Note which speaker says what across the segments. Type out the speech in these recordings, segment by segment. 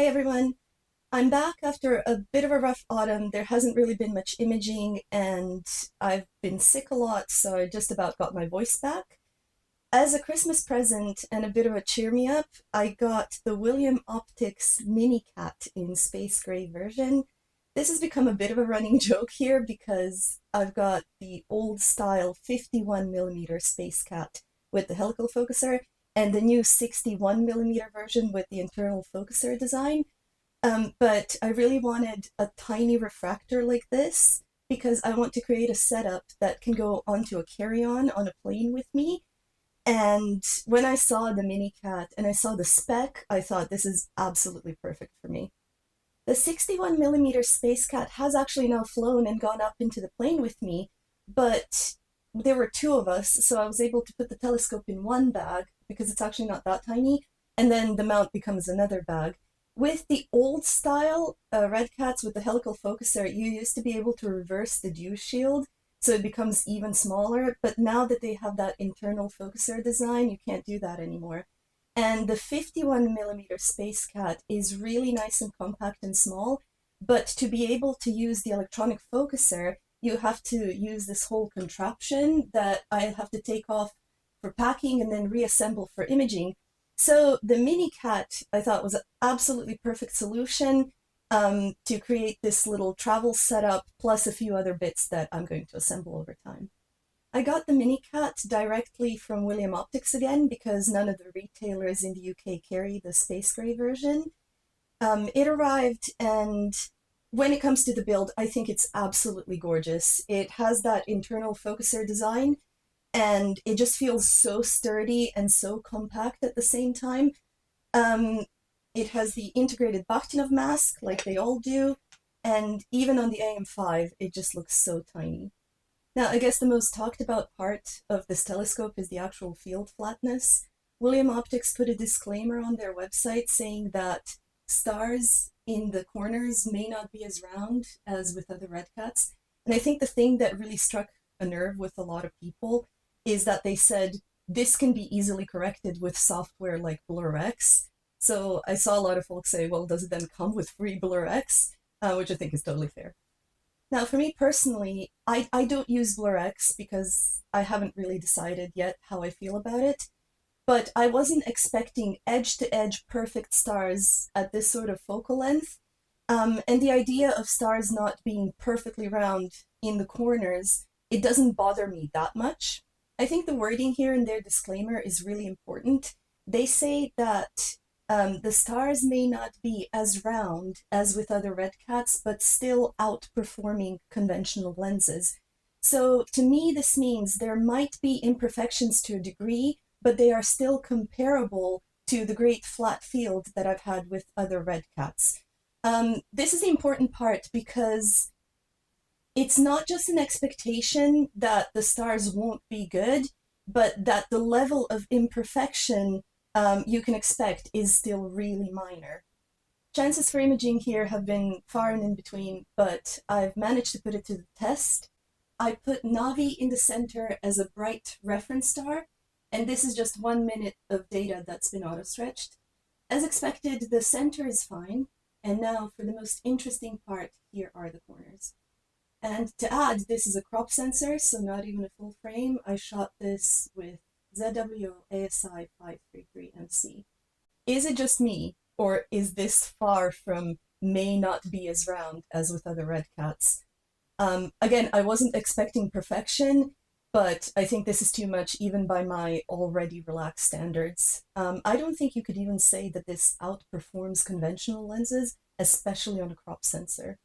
Speaker 1: Hey everyone, I'm back after a bit of a rough autumn. There hasn't really been much imaging and I've been sick a lot, so I just about got my voice back. As a Christmas present and a bit of a cheer me up, I got the William Optics MiniCat in space gray version. This has become a bit of a running joke here because I've got the old style 51mm space cat with the helical focuser and the new 61mm version with the internal focuser design. But I really wanted a tiny refractor like this because I want to create a setup that can go onto a carry-on on a plane with me. And when I saw the MiniCat and I saw the spec, I thought this is absolutely perfect for me. The 61mm Space Cat has actually now flown and gone up into the plane with me, but there were two of us, so I was able to put the telescope in one bag because it's actually not that tiny, and then the mount becomes another bag. With the old style Red Cats with the helical focuser, you used to be able to reverse the dew shield, so it becomes even smaller, but now that they have that internal focuser design, you can't do that anymore. And the 51mm Space Cat is really nice and compact and small, but to be able to use the electronic focuser, you have to use this whole contraption that I have to take off for packing and then reassemble for imaging. So the MiniCat I thought was an absolutely perfect solution to create this little travel setup plus a few other bits that I'm going to assemble over time. I got the MiniCat directly from William Optics again because none of the retailers in the UK carry the space gray version. It arrived, and when it comes to the build, I think it's absolutely gorgeous. It has that internal focuser design, and it just feels so sturdy and so compact at the same time. Um, it has the integrated Bakhtinov mask, like they all do, and even on the AM5, it just looks so tiny. Now, I guess the most talked about part of this telescope is the actual field flatness. William Optics put a disclaimer on their website saying that stars in the corners may not be as round as with other red cats. And I think the thing that really struck a nerve with a lot of people is that they said this can be easily corrected with software like BlurX. So I saw a lot of folks say, well, does it then come with free BlurX? Which I think is totally fair. Now, for me personally, I don't use BlurX because I haven't really decided yet how I feel about it, but I wasn't expecting edge-to-edge perfect stars at this sort of focal length. And the idea of stars not being perfectly round in the corners, it doesn't bother me that much. I think the wording here in their disclaimer is really important. They say that the stars may not be as round as with other red cats, but still outperforming conventional lenses. So to me, this means there might be imperfections to a degree, but they are still comparable to the great flat field that I've had with other red cats. This is the important part because it's not just an expectation that the stars won't be good, but that the level of imperfection you can expect is still really minor. Chances for imaging here have been far and in between, but I've managed to put it to the test. I put Navi in the center as a bright reference star, and this is just 1 minute of data that's been auto-stretched. As expected, the center is fine, and now for the most interesting part, here are the corners. And to add, this is a crop sensor, so not even a full frame. I shot this with ZWO ASI 533MC. Is it just me, or is this far from may not be as round as with other red cats? Again, I wasn't expecting perfection, but I think this is too much even by my already relaxed standards. I don't think you could even say that this outperforms conventional lenses, especially on a crop sensor.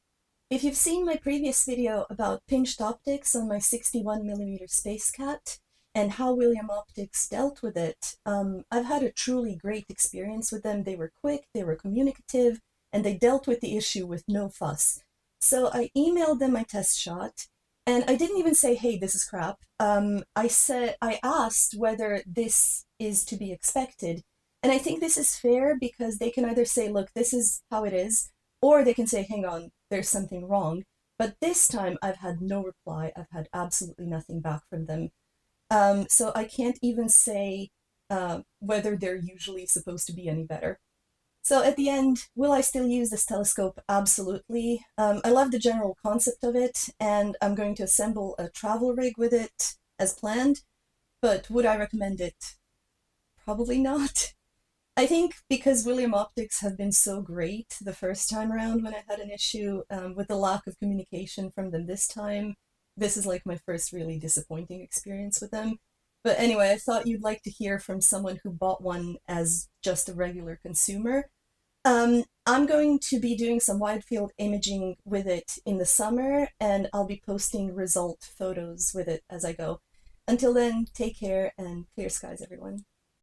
Speaker 1: If you've seen my previous video about pinched optics on my 61mm Space Cat and how William Optics dealt with it, I've had a truly great experience with them. They were quick, they were communicative, and they dealt with the issue with no fuss. So I emailed them my test shot, and I didn't even say, hey, this is crap. I asked whether this is to be expected. And I think this is fair because they can either say, look, this is how it is, or they can say, hang on, there's something wrong. But this time I've had no reply. I've had absolutely nothing back from them. So I can't even say whether they're usually supposed to be any better. So at the end, will I still use this telescope? Absolutely. I love the general concept of it, and I'm going to assemble a travel rig with it as planned, but would I recommend it? Probably not. I think because William Optics have been so great the first time around when I had an issue with the lack of communication from them this time, this is like my first really disappointing experience with them. But anyway, I thought you'd like to hear from someone who bought one as just a regular consumer. I'm going to be doing some wide field imaging with it in the summer, and I'll be posting result photos with it as I go. Until then, take care and clear skies, everyone.